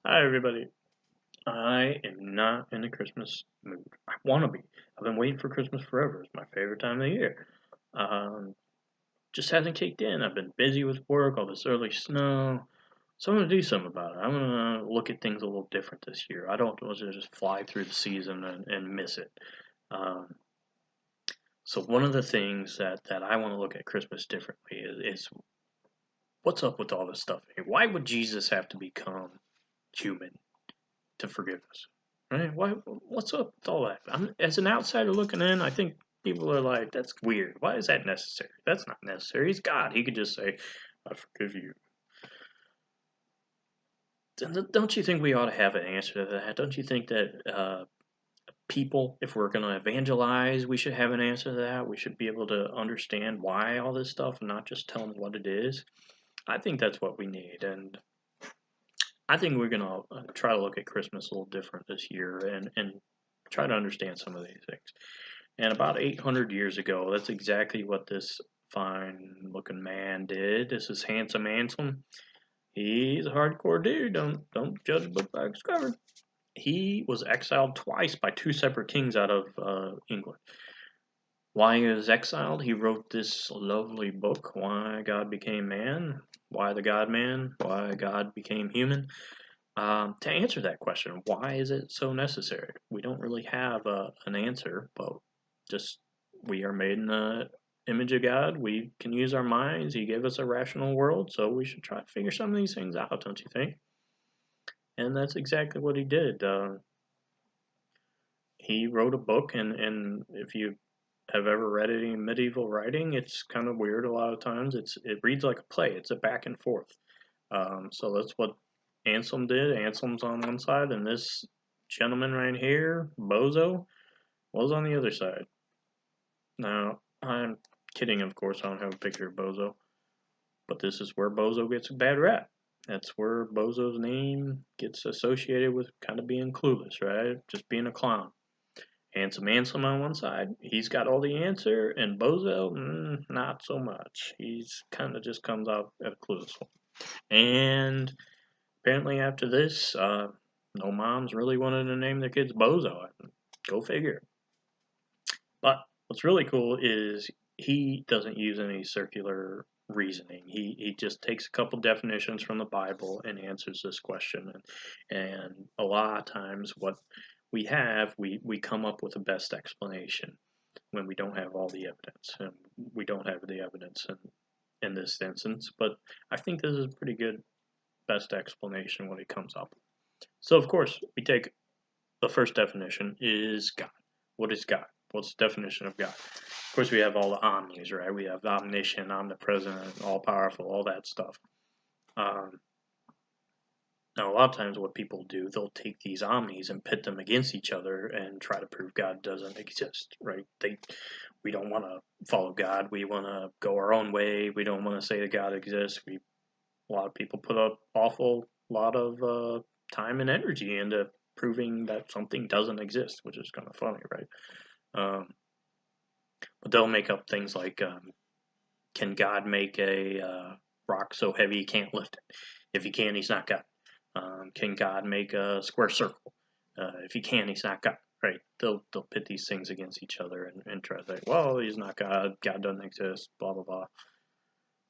Hi, everybody. I am not in the Christmas mood. I want to be. I've been waiting for Christmas forever. It's my favorite time of the year. Um, just hasn't kicked in. I've been busy with work, all this early snow. So I'm going to do something about it. I'm going to look at things a little different this year. I don't want to just fly through the season and miss it. Um, so one of the things that I want to look at Christmas differently is what's up with all this stuff? Why would Jesus have to become human to forgive us? Right? Why? What's up with all that? As an outsider looking in, I think people are like, "That's weird. Why is that necessary? That's not necessary. He's God. He could just say, I forgive you." Don't you think we ought to have an answer to that? Don't you think that people, if we're going to evangelize, we should have an answer to that? We should be able to understand why all this stuff and not just tell them what it is. I think that's what we need, and I think we're going to try to look at Christmas a little different this year and try to understand some of these things. And about 800 years ago, that's exactly what this fine looking man did. This is handsome Anselm. He's a hardcore dude. Don't judge a book by its cover. He was exiled twice by two separate kings out of England. Why he was exiled? He wrote this lovely book, Why God Became Man, Why the God Man, Why God Became Human. To answer that question, why is it so necessary? We don't really have an answer, but just we are made in the image of God. We can use our minds. He gave us a rational world, so we should try to figure some of these things out, don't you think? And that's exactly what he did. He wrote a book, and if you have ever read any medieval writing, it's kind of weird a lot of times. It reads like a play. It's a back and forth. So that's what Anselm did. Anselm's on one side, and this gentleman right here, Bozo, was on the other side. Now, I'm kidding, of course. I don't have a picture of Bozo, but this is where Bozo gets a bad rap. That's where Bozo's name gets associated with kind of being clueless, right? Just being a clown. Handsome Anselm on one side, he's got all the answer, and Bozo, not so much. He's kind of just comes out at a clueless one. And apparently, after this, no moms really wanted to name their kids Bozo. Go figure. But what's really cool is he doesn't use any circular reasoning. He just takes a couple definitions from the Bible and answers this question. And a lot of times, what we come up with the best explanation when we don't have all the evidence. And we don't have the evidence in this instance. But I think this is a pretty good best explanation when it comes up. So, of course, we take the first definition is God. What is God? What's the definition of God? Of course, we have all the omnis, right? We have omniscient, omnipresent, all powerful, all that stuff. Um, Now, a lot of times, what people do, they'll take these omnis and pit them against each other and try to prove God doesn't exist, right? We don't want to follow God. We want to go our own way. We don't want to say that God exists. A lot of people put an awful lot of time and energy into proving that something doesn't exist, which is kind of funny, right? Um, but they'll make up things like, can God make a rock so heavy he can't lift it? If he can, he's not God. Can God make a square circle? If he can, he's not God. Right? They'll pit these things against each other and try to say, well, he's not God. God doesn't exist. Blah blah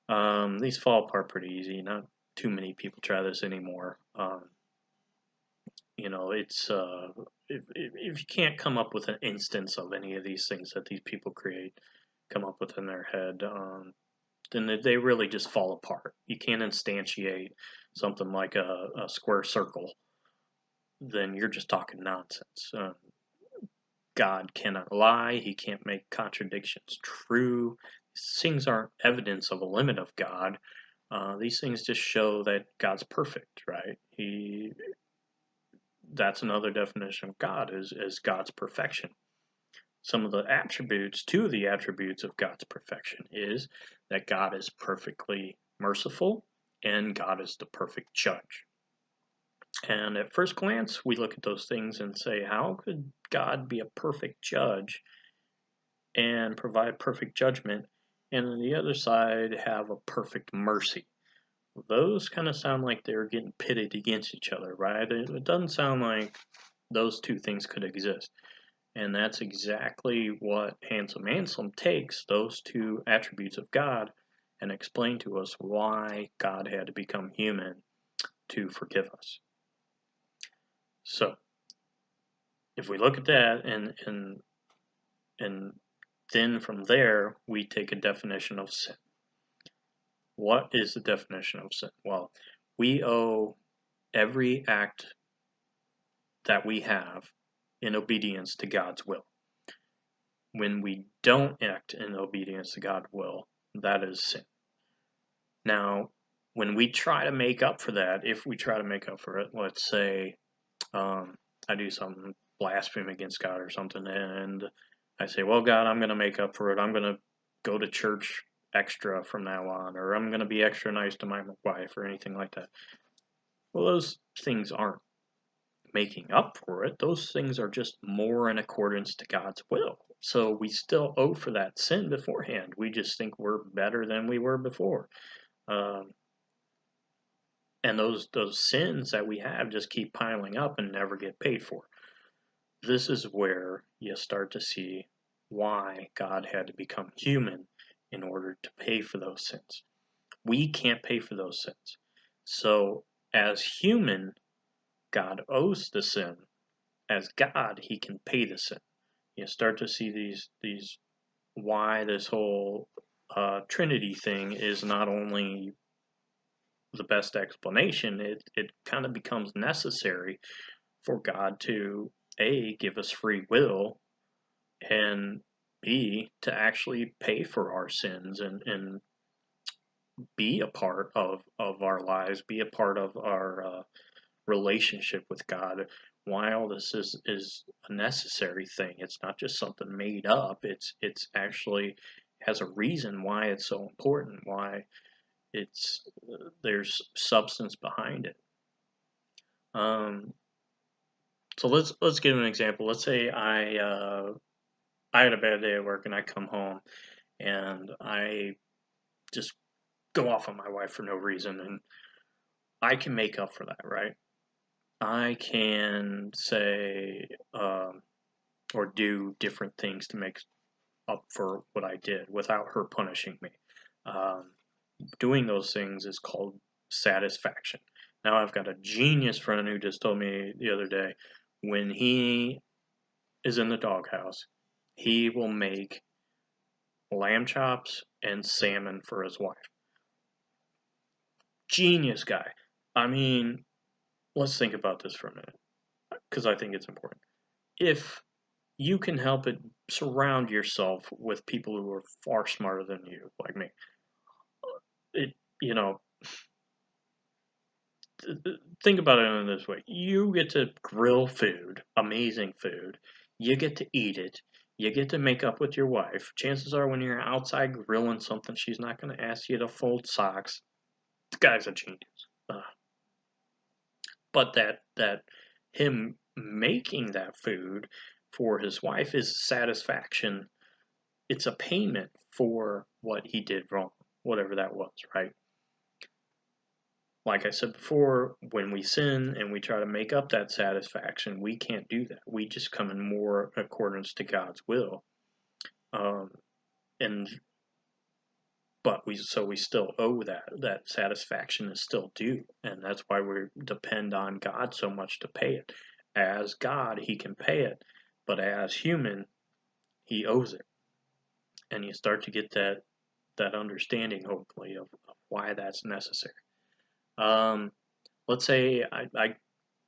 blah. These fall apart pretty easy. Not too many people try this anymore. It's if you can't come up with an instance of any of these things that these people come up with in their head, then they really just fall apart. You can't instantiate something like a square circle, then you're just talking nonsense. God cannot lie. He can't make contradictions true. These things aren't evidence of a limit of God. These things just show that God's perfect, right? That's another definition of God is God's perfection. Some of the attributes, two of the attributes of God's perfection is that God is perfectly merciful and God is the perfect judge. And at first glance, we look at those things and say, how could God be a perfect judge and provide perfect judgment, and on the other side have a perfect mercy? those kind of sound like they're getting pitted against each other, right? It doesn't sound like those two things could exist. And that's exactly what Anselm takes, those two attributes of God, and explain to us why God had to become human to forgive us. So, if we look at that and then from there we take a definition of sin. What is the definition of sin? Well, we owe every act that we have in obedience to God's will. When we don't act in obedience to God's will, that is sin. Now, when we try to make up for that, if we try to make up for it, let's say I do something blaspheme against God or something, and I say, well, God, I'm going to make up for it. I'm going to go to church extra from now on, or I'm going to be extra nice to my wife, or anything like that. Well, those things aren't making up for it. Those things are just more in accordance to God's will. So we still owe for that sin beforehand. We just think we're better than we were before. Um, and those sins that we have just keep piling up and never get paid for. This is where you start to see why God had to become human in order to pay for those sins. We can't pay for those sins. So as human, God owes the sin. As God, he can pay the sin. You start to see these why this whole Trinity thing is not only the best explanation, it kind of becomes necessary for God to A, give us free will, and B, to actually pay for our sins and be a part of our lives, be a part of our relationship with God. Why all this is a necessary thing. It's not just something made up. It's actually has a reason why it's so important. Why it's there's substance behind it. Um, so let's give an example. Let's say I had a bad day at work and I come home and I just go off on my wife for no reason, and I can make up for that, right? I can say or do different things to make up for what I did without her punishing me. Um, Doing those things is called satisfaction. Now, I've got a genius friend who just told me the other day when he is in the doghouse, he will make lamb chops and salmon for his wife. Genius guy. I mean, let's think about this for a minute because I think it's important. If you can help it, surround yourself with people who are far smarter than you, like me. It, you know, think about it in this way: you get to grill food, amazing food. You get to eat it. You get to make up with your wife. Chances are, when you're outside grilling something, she's not going to ask you to fold socks. The guy's a genius. Uh, but that him making that food for his wife is satisfaction. It's a payment for what he did wrong, whatever that was, right? Like I said before, when we sin and we try to make up that satisfaction, we can't do that. We just come in more accordance to God's will. Um, and but we still owe that satisfaction is still due, and that's why we depend on God so much to pay it. As God, he can pay it, but as human, he owes it. And you start to get that understanding, hopefully, of why that's necessary. Um, let's say I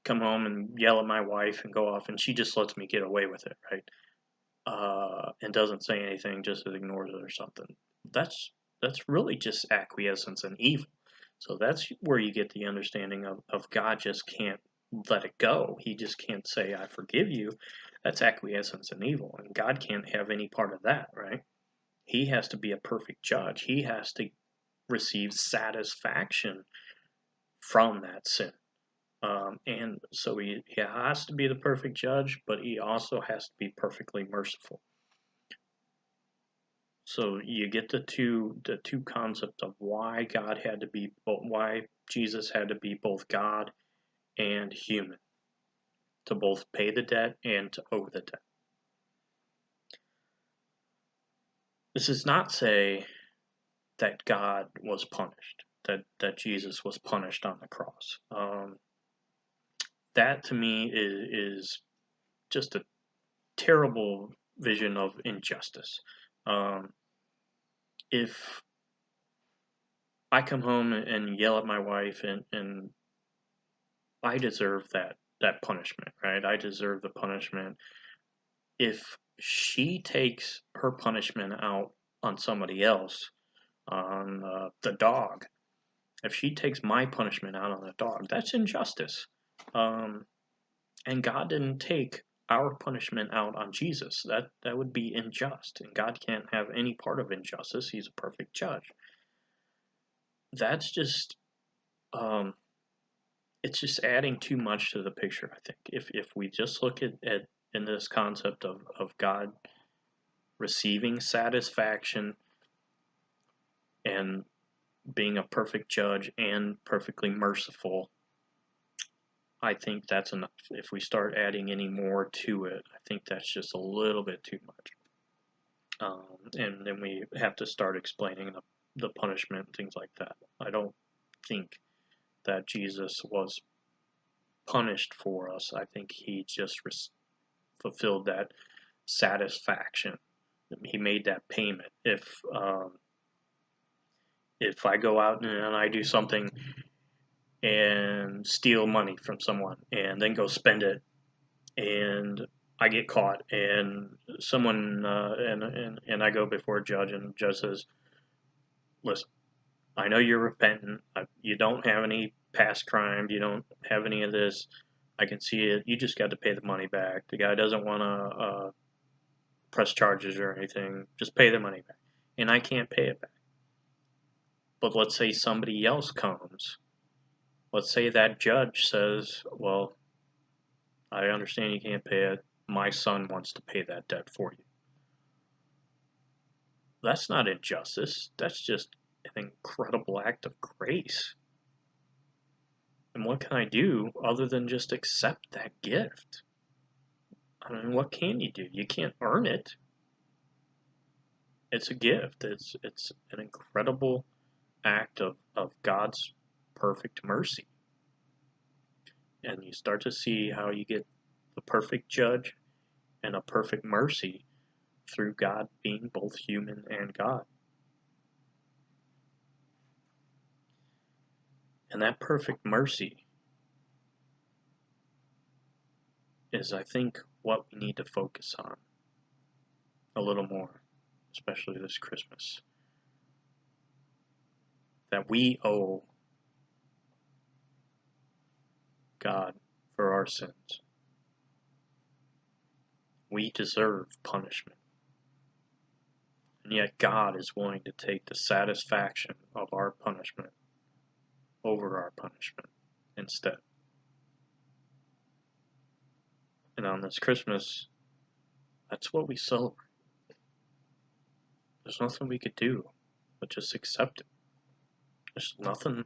come home and yell at my wife and go off, and she just lets me get away with it, right? And doesn't say anything, just ignores it or something. That's really just acquiescence and evil. So that's where you get the understanding of God just can't let it go. He just can't say, I forgive you. That's acquiescence and evil. And God can't have any part of that, right? He has to be a perfect judge. He has to receive satisfaction from that sin. And so he has to be the perfect judge, but he also has to be perfectly merciful. So you get the two concepts of why why Jesus had to be both God and human, to both pay the debt and to owe the debt. This does not say that God was punished, that Jesus was punished on the cross. That to me is just a terrible vision of injustice. Um, if I come home and yell at my wife and I deserve that punishment, right? I deserve the punishment. If she takes her punishment out on somebody else, on the dog, if she takes my punishment out on the dog, that's injustice. Um, and God didn't take our punishment out on Jesus. That would be unjust, and God can't have any part of injustice. He's a perfect judge. That's just it's just adding too much to the picture, I think. If we just look at in this concept of God receiving satisfaction and being a perfect judge and perfectly merciful, I think that's enough. If we start adding any more to it, I think that's just a little bit too much. And then we have to start explaining the punishment and things like that. I don't think that Jesus was punished for us. I think he just fulfilled that satisfaction. He made that payment. If I go out and I do something and steal money from someone and then go spend it and I get caught and someone and I go before a judge and the judge says, "Listen, I know you're repentant. You don't have any past crimes. You don't have any of this. I can see it. You just got to pay the money back. The guy doesn't want to press charges or anything. Just pay the money back." And I can't pay it back. But let's say somebody else comes. Let's say that judge says, "Well, I understand you can't pay it. My son wants to pay that debt for you." That's not injustice. That's just an incredible act of grace. And what can I do other than just accept that gift? I mean, what can you do? You can't earn it. It's a gift. It's an incredible act of God's perfect mercy. And you start to see how you get the perfect judge and a perfect mercy through God being both human and God. And that perfect mercy is, I think, what we need to focus on a little more, especially this Christmas. That we owe God for our sins. We deserve punishment. And yet God is willing to take the satisfaction of our punishment over our punishment instead. And on this Christmas, that's what we celebrate. There's nothing we could do but just accept it. There's nothing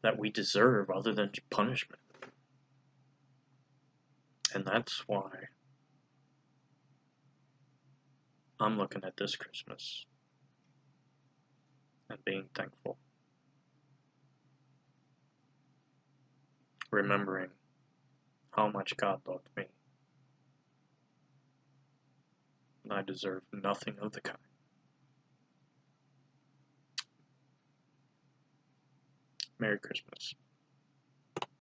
that we deserve other than punishment. And that's why I'm looking at this Christmas and being thankful. Remembering how much God loved me. And I deserve nothing of the kind. Merry Christmas.